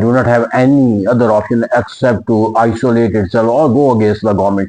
do not have any other option except to isolate itself or go against the government.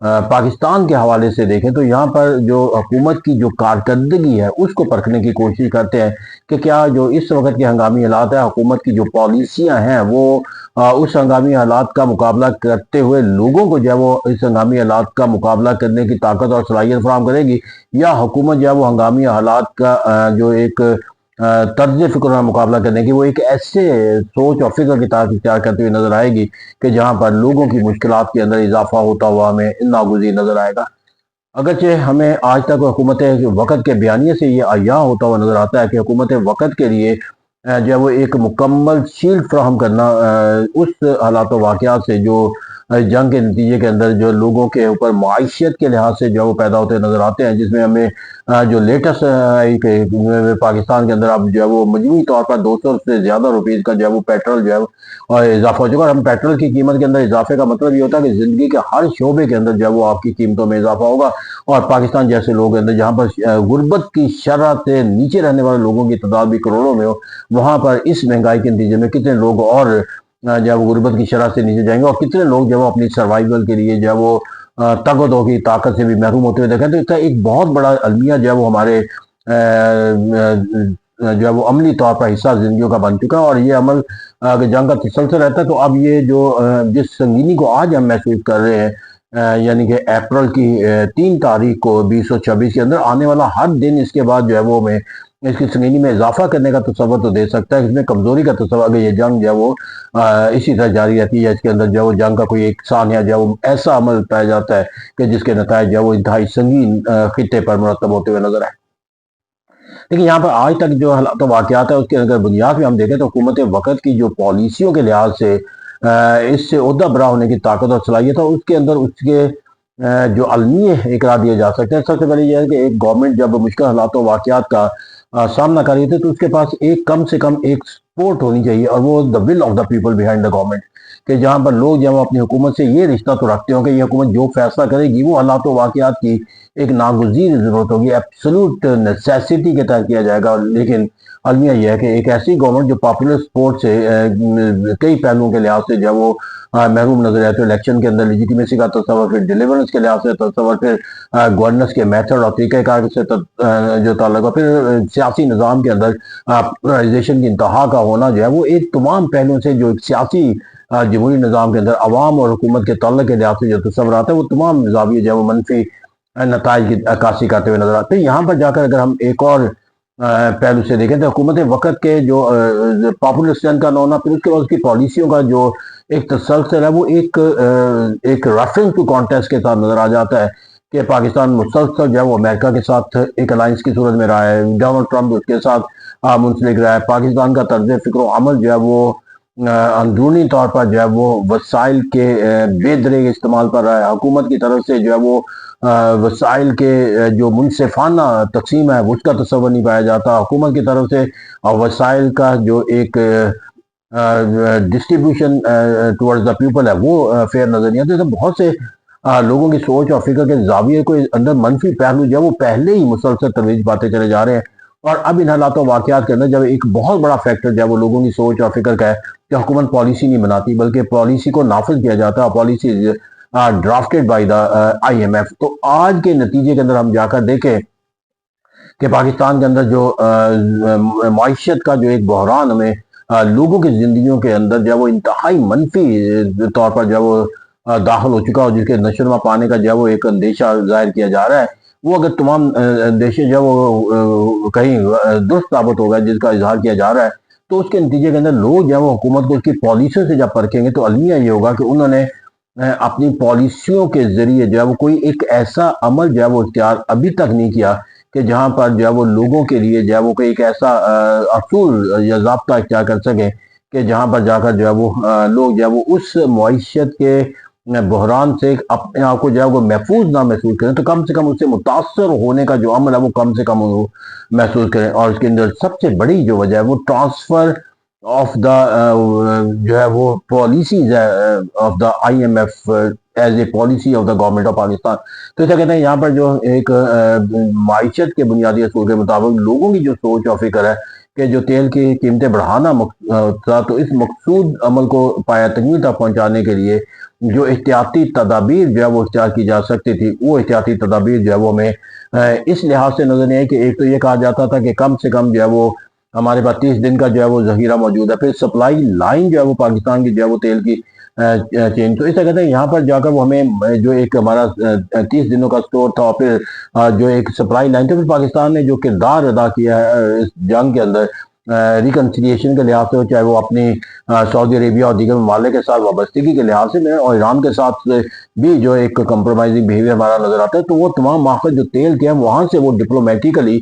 Pakistan کے حوالے سے دیکھیں تو یہاں پر جو حکومت کی جو کارکردگی ہے اس کو پرکھنے کی کوشش کرتے ہیں کہ کیا جو اس وقت کے ہنگامی حالات ہیں، حکومت کی جو پالیسیاں ہیں وہ اس ہنگامی حالات کا مقابلہ کرتے ہوئے لوگوں کو جو ہے وہ اس ہنگامی حالات کا مقابلہ کرنے کی طاقت اور صلاحیت فراہم کرے گی، یا حکومت جو ہے وہ ہنگامی حالات کا جو ایک طرز فکر کا مقابلہ کرنے کی وہ ایک ایسے سوچ اور فکر کی طرف اختیار کرتے ہوئے نظر آئے گی کہ جہاں پر لوگوں کی مشکلات کے اندر اضافہ ہوتا ہوا ہمیں ناگزیر نظر آئے گا۔ اگرچہ ہمیں آج تک حکومت وقت کے بیانیے سے یہ عیاں ہوتا ہوا نظر آتا ہے کہ حکومت وقت کے لیے جو ہے وہ ایک مکمل شیلڈ فراہم کرنا اس حالات و واقعات سے جو جنگ کے نتیجے کے اندر جو لوگوں کے اوپر معیشت کے لحاظ سے جو ہے وہ پیدا ہوتے نظر آتے ہیں، جس میں ہمیں جو لیٹسٹ پاکستان کے اندر اب جو ہے وہ مجموعی طور پر 200 سے زیادہ روپیز کا جو ہے وہ پیٹرول جو ہے اور اضافہ ہو چکا ہے۔ ہم پیٹرول کی قیمت کے اندر اضافے کا مطلب یہ ہوتا ہے کہ زندگی کے ہر شعبے کے اندر جو ہے وہ آپ کی قیمتوں میں اضافہ ہوگا، اور پاکستان جیسے لوگ ہیں جہاں پر غربت کی شرح سے نیچے رہنے والے لوگوں کی تعداد بھی کروڑوں میں ہو، وہاں پر اس مہنگائی کے نتیجے میں کتنے لوگ اور جو ہے وہ غربت کی شرح سے نیچے جائیں گے، اور کتنے لوگ جو ہے وہ اپنی سروائیول کے لیے جو ہے وہ تگ و دو کی طاقت سے بھی محروم ہوتے ہوئے دیکھیں۔ تو اس کا ایک بہت بڑا المیہ جو ہے وہ ہمارے جو ہے وہ عملی طور پر حصہ زندگیوں کا بن چکا ہے، اور یہ عمل اگر جنگ کا تسلسل رہتا ہے تو اب یہ جو جس سنگینی کو آج ہم محسوس کر رہے ہیں، یعنی کہ اپریل کی 3 تاریخ کو 2026 کے اندر آنے والا ہر دن اس کے بعد جو ہے وہ میں اس کی سنگینی میں اضافہ کرنے کا تصور تو دے سکتا ہے، اس میں کمزوری کا تصور اگر یہ جنگ جو ہے وہ اسی طرح جاری رہتی ہے، یا اس کے اندر جو ہے وہ جنگ کا کوئی ایک ثانیہ جو ہے وہ ایسا عمل پایا جاتا ہے کہ جس کے نتائج جو ہے وہ انتہائی سنگین خطے پر مرتب ہوتے ہوئے نظر آئے۔ لیکن یہاں پر آج تک جو حالات و واقعات ہے اس کے اگر بنیاد میں ہم دیکھیں تو حکومت وقت کی جو پالیسیوں کے لحاظ سے اس سے عہدہ برا ہونے کی طاقت اور صلاحیت ہے، اس کے اندر اس کے جو المیہ اقرار دیے جا سکتے ہیں۔ سب سے پہلے یہ ہے کہ ایک گورنمنٹ جب مشکل حالات و واقعات کا سامنا کر رہی تھی تو اس کے پاس کم سے کم ایک سپورٹ ہونی چاہیے، اور وہ the will of the people behind the government, کہ جہاں پر لوگ جو اپنی حکومت سے یہ رشتہ تو رکھتے ہوں کہ یہ حکومت جو فیصلہ کرے گی وہ حالات و واقعات کی ایک ناگزیر ضرورت ہوگی، ایبسولوٹ نیسیسٹی کے تحت کیا جائے گا۔ لیکن المیہ یہ ہے کہ ایک ایسی گورنمنٹ جو پاپولر سپورٹ سے کئی پہلوؤں کے لحاظ سے جو ہے وہ محروم نظر آتے ہیں، الیکشن کے اندر لیجیٹیمیسی کا تصور، پھر ڈیلیورنس کے لحاظ سے تصور، پھر گورننس کے میتھڈ اور طریقہ کار سے جو تعلق ہے، پھر سیاسی نظام کے اندر پولرائزیشن کی انتہا کا ہونا جو ہے وہ ایک تمام پہلوؤں سے جو ایک سیاسی جمہوری نظام کے اندر عوام اور حکومت کے تعلق کے لحاظ سے جو تصور آتا ہے وہ تمام زاویے جو ہے وہ منفی نتائج کی عکاسی کرتے ہوئے نظر آتے ہیں۔ یہاں پر جا کر اگر ہم ایک اور پہلو سے دیکھیں تو حکومت وقت کے جو پاپولر اسٹرینتھ کا نہ ہونا، پھر اس کے بعد اس کی پالیسیوں کا جو ایک تسلسل ہے وہ ایک ریفرنس ٹو کانٹیکسٹ کے ساتھ نظر آ جاتا ہے کہ پاکستان مسلسل جو ہے وہ امریکہ کے ساتھ ایک الائنس کی صورت میں رہا ہے، ڈونلڈ ٹرمپ اس کے ساتھ منسلک رہا ہے، پاکستان کا طرز فکر و عمل جو ہے وہ اندرونی طور پر جو ہے وہ وسائل کے بے دریغ استعمال پر رہا ہے، حکومت کی طرف سے جو ہے وہ وسائل کے جو منصفانہ تقسیم ہے اس کا تصور نہیں پایا جاتا، حکومت کی طرف سے وسائل کا جو ایک ڈسٹریبیوشن ٹورڈز دا پیپل ہے وہ فیئر نظر نہیں آتا۔ تو بہت سے لوگوں کی سوچ اور فکر کے زاویے کو اندر منفی پہلو جو ہے وہ پہلے ہی مسلسل ترویج پاتے چلے جا رہے ہیں، اور اب ان حالات و واقعات کے اندر جب ایک بہت بڑا فیکٹر جو ہے وہ لوگوں کی سوچ اور فکر کا ہے کہ حکومت پالیسی نہیں بناتی بلکہ پالیسی کو نافذ کیا جاتا ہے، پالیسی ڈرافٹڈ بائی دا IMF۔ تو آج کے نتیجے کے اندر ہم جا کر دیکھیں کہ پاکستان کے اندر جو معیشت کا جو ایک بحران ہمیں لوگوں کی زندگیوں کے اندر جو ہے وہ انتہائی منفی طور پر جو ہے وہ داخل ہو چکا، اور جس کے نشوونما پانے کا جو ہے وہ ایک اندیشہ ظاہر کیا جا رہا ہے، وہ اگر تمام اندیشے جو ہے وہ کہیں درست ثابت ہوگا جس کا اظہار کیا جا رہا ہے، تو اس کے نتیجے کے اندر لوگ جو ہے وہ حکومت کو اس کی پالیسیوں سے جب پرکھیں گے تو المیہ یہ ہوگا کہ انہوں نے اپنی پالیسیوں کے ذریعے جو ہے وہ کوئی ایک ایسا عمل جو ہے وہ اختیار ابھی تک نہیں کیا کہ جہاں پر جو ہے وہ لوگوں کے لیے جو ہے وہ کوئی ایک ایسا اصول یا ضابطہ اختیار کر سکیں کہ جہاں پر جا کر جو ہے وہ لوگ جو ہے وہ اس معیشت کے بحران سے اپنے آپ کو جو ہے وہ محفوظ نہ محسوس کریں، تو کم سے کم اس سے متاثر ہونے کا جو عمل ہے وہ کم سے کم محسوس کریں۔ اور اس کے اندر سب سے بڑی جو وجہ ہے وہ ٹرانسفر آف دا جو ہے وہ policies of the IMF as a policy of the government of Pakistan. تو اسے کہتے ہیں یہاں پر جو ایک معیشت کے بنیادی اصول کے مطابق لوگوں کی جو سوچ اور فکر ہے کہ جو تیل کی قیمتیں بڑھانا تھا، تو اس مقصود عمل کو پایا تکمیل تک پہنچانے کے لیے جو احتیاطی تدابیر جو ہے وہ اختیار کی جا سکتی تھی، وہ احتیاطی تدابیر جو ہے وہ ہمیں اس لحاظ سے نظر نہیں آئی کہ ایک تو یہ کہا جاتا تھا کہ کم سے کم جو ہے وہ ہمارے پاس 30 دن کا جو ہے وہ ذخیرہ موجود ہے، پھر سپلائی لائن جو ہے وہ پاکستان کی جو ہے وہ تیل کی چین، تو اس طرح کہتے ہیں یہاں پر جا کر وہ ہمیں جو ایک ہمارا 30 دنوں کا سٹور تھا، پھر جو ایک سپلائی لائن تھی، پھر پاکستان نے جو کردار ادا کیا ہے اس جنگ کے اندر ریکنسیلیشن کے لحاظ سے، چاہے وہ اپنی سعودی عربیہ اور دیگر ممالک کے ساتھ وابستگی کے لحاظ سے اور ایران کے ساتھ بھی جو ایک کمپرومائزنگ بیہیویئر ہمارا نظر آتا ہے، تو وہ تمام ماخذ جو تیل کے ہیں وہاں سے وہ ڈپلومیٹیکلی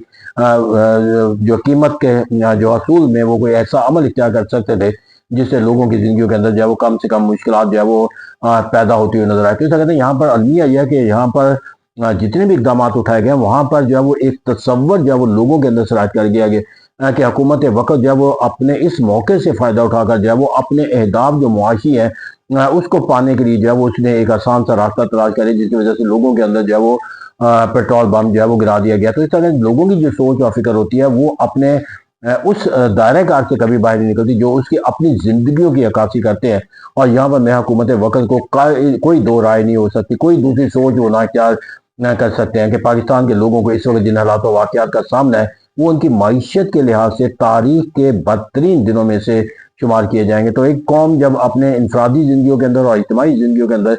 جو قیمت کے جو اصول میں وہ کوئی ایسا عمل اختیار کر سکتے تھے جس سے لوگوں کی زندگیوں کے اندر جو ہے وہ کم سے کم مشکلات جو ہے وہ پیدا ہوتی ہوئی نظر آئی۔ تو اس کہتے ہیں یہاں پر المیہ یہ ہے کہ یہاں پر جتنے بھی اقدامات اٹھائے گئے وہاں پر جو ہے وہ ایک تصور جو ہے وہ لوگوں کے اندر شرائط کر دیا گیا کہ حکومت وقت جو ہے وہ اپنے اس موقع سے فائدہ اٹھا کر جو ہے وہ اپنے اہداف جو معاشی ہے اس کو پانے کے لیے جو ہے وہ اس نے ایک آسان سا راستہ تلاش کرے، جس کی وجہ سے لوگوں کے اندر جو ہے وہ پیٹرول بم جو ہے وہ گرا دیا گیا۔ تو اس طرح لوگوں کی جو سوچ اور فکر ہوتی ہے وہ اپنے اس دائرہ کار سے کبھی باہر نہیں نکلتی جو اس کی اپنی زندگیوں کی عکاسی کرتے ہیں، اور یہاں پر میں حکومت وقت کو کوئی دو رائے نہیں ہو سکتی، کوئی دوسری سوچ ہونا اختیار نہ کر سکتے ہیں کہ پاکستان کے لوگوں کو اس وقت جن حالات و واقعات کا سامنا ہے وہ ان کی معیشت کے لحاظ سے تاریخ کے بدترین دنوں میں سے شمار کیے جائیں گے۔ تو ایک قوم جب اپنے انفرادی زندگیوں کے اندر اور اجتماعی زندگیوں کے اندر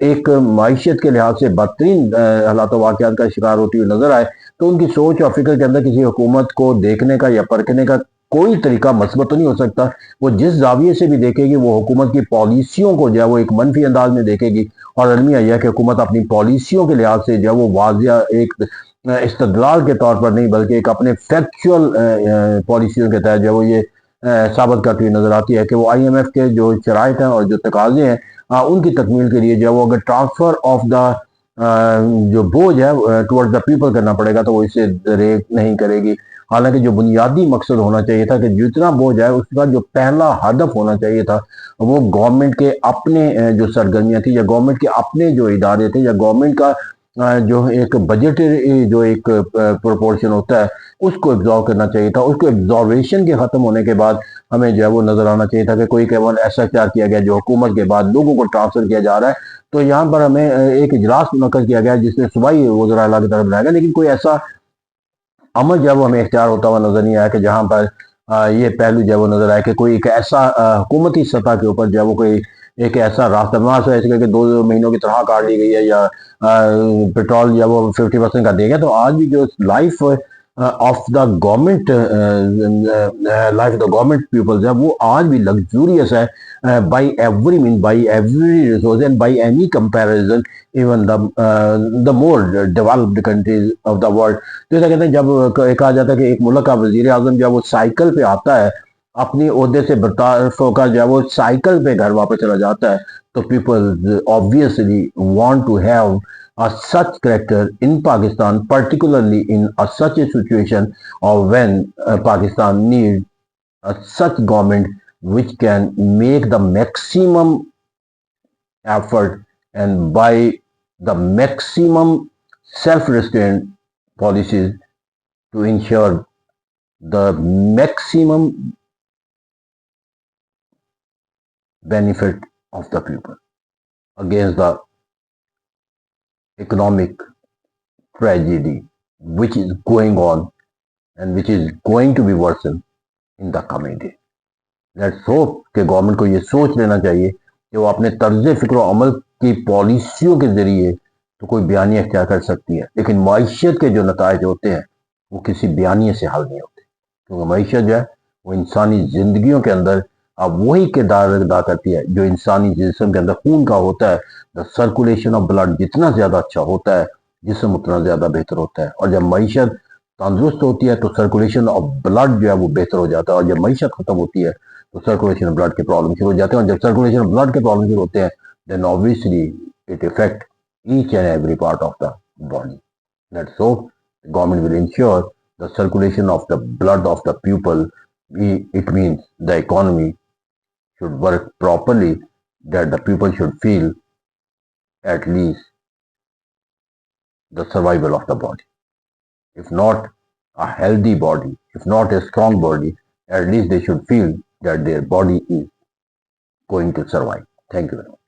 ایک معیشت کے لحاظ سے بدترین حالات و واقعات کا شکار ہوتی ہوئی نظر آئے، تو ان کی سوچ اور فکر کے اندر کسی حکومت کو دیکھنے کا یا پرکھنے کا کوئی طریقہ مثبت تو نہیں ہو سکتا۔ وہ جس زاویے سے بھی دیکھے گی وہ حکومت کی پالیسیوں کو جو ہے وہ ایک منفی انداز میں دیکھے گی، اور المیہ یہ ہے کہ حکومت اپنی پالیسیوں کے لحاظ سے جو ہے وہ واضح ایک استدلال کے طور پر نہیں بلکہ ایک اپنے فیکچول پالیسیوں کے تحت جو ہے وہ یہ ثابت کرتی ہوئی نظر آتی ہے کہ وہ آئی ایم ایف کے جو شرائط ہیں اور جو تقاضے ہیں ان کی تکمیل کے لیے جو ہے وہ اگر ٹرانسفر آف دا جو بوجھ ہے ٹورڈ دا پیپل کرنا پڑے گا تو وہ اسے ریٹ نہیں کرے گی، حالانکہ جو بنیادی مقصد ہونا چاہیے تھا کہ جتنا بوجھ ہے اس کا جو پہلا ہدف ہونا چاہیے تھا وہ گورنمنٹ کے اپنے جو سرگرمیاں تھیں یا گورنمنٹ کے اپنے جو ادارے تھے یا گورنمنٹ کا جو ایک بجٹری جو ایک پروپورشن ہوتا ہے اس کو ایبزارو کرنا چاہیے تھا۔ اس کو ایبزارویشن کے ختم ہونے کے بعد ہمیں جو ہے وہ نظر آنا چاہیے تھا کہ کوئی کیون ایسا اختیار کیا گیا جو حکومت کے بعد لوگوں کو ٹرانسفر کیا جا رہا ہے۔ تو یہاں پر ہمیں ایک اجلاس منعقد کیا گیا جس میں صوبائی وزراء اعلیٰ کی طرف بلایا گیا، لیکن کوئی ایسا عمل جو ہے وہ ہمیں اختیار ہوتا ہوا نظر نہیں آیا کہ جہاں پر یہ پہلو جو ہے وہ نظر آیا کہ کوئی ایک ایسا حکومتی سطح کے اوپر جو ہے وہ کوئی ایک ایسا راستہ بنا ایسے کہ 2 مہینوں کی طرح کاٹ لی گئی ہے یا پیٹرول یا وہ 50% کا دے گا۔ تو آج بھی جو life of the government life of the government peoples ہے وہ آج بھی لگزوریس ہے by every mean by every resource and by any comparison even the more developed countries of the world. تو ایسا کہتے ہیں جب کہا جاتا ہے کہ ایک ملک کا وزیر اعظم جب وہ سائیکل پہ آتا ہے اپنی عہدے سے برطرف ہو کر جب وہ سائیکل پہ گھر واپس چلا جاتا ہے تو people obviously want to have a such character in Pakistan, particularly in such a situation or when Pakistan needs such government which can make the maximum effort and by the maximum self-restraint policies to ensure the maximum benefit of the people against the economic tragedy which is going on and which is going to be worsened in the coming day. Let's hope کہ government کو یہ سوچ لینا چاہیے کہ وہ اپنے طرز فکر و عمل کی پالیسیوں کے ذریعے تو کوئی بیانیہ اختیار کر سکتی ہے، لیکن معیشت کے جو نتائج ہوتے ہیں وہ کسی بیانیے سے حل نہیں ہوتے، کیونکہ معیشت جو ہے وہ انسانی زندگیوں کے اندر اب وہی کردار ادا کرتی ہے جو انسانی جسم کے اندر خون کا ہوتا ہے۔ دا سرکولیشن آف بلڈ جتنا زیادہ اچھا ہوتا ہے جسم اتنا زیادہ بہتر ہوتا ہے، اور جب معیشت تندرست ہوتی ہے تو سرکولیشن آف بلڈ جو ہے وہ بہتر ہو جاتا ہے، اور جب معیشت ختم ہوتی ہے تو سرکولیشن آف بلڈ کے پرابلم شروع ہو جاتے ہیں، اور جب سرکولیشن آف بلڈ کے پرابلم شروع ہوتے ہیں then obviously it affect each and every part of the body. Let's hope the government will ensure the circulation of the blood of the people. It means the economy should work properly, that the people should feel at least the survival of the body. If not, a healthy body if not a strong body, at least they should feel that their body is going to survive. Thank you very much.